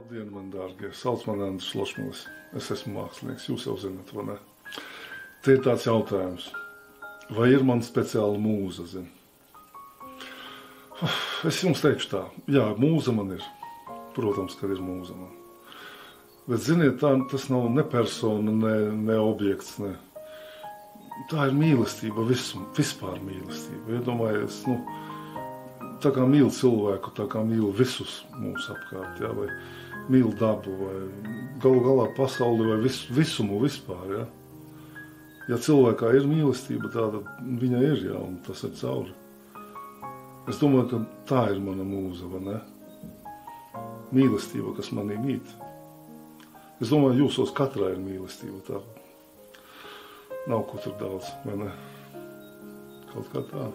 Labdien, man dārgie! Sauc man Andris Lošmils. Es esmu mākslinieks, jūs jau zinat, vai ne? Te ir tāds jautājums. Vai ir man speciāla mūza, zin? Es jums teikšu tā. Jā, mūza man ir. Protams, ka ir mūza man. Bet, ziniet, tas nav ne persona, ne objekts, ne. Tā ir mīlestība, vispār mīlestība. Iedomājies, tā kā mīl cilvēku, tā kā mīl visus mūsu apkārt, jā, vai mīl dabu, vai galu galā pasauli, vai visumu vispār, jā. Ja cilvēkā ir mīlestība, tāda viņa ir, jā, un tas ir cauri. Es domāju, ka tā ir mana mūza, vai ne? Mīlestība, kas manī mīt. Es domāju, jūsos katrā ir mīlestība, tā nav ko tur daudz, vai ne? Kaut kā tā.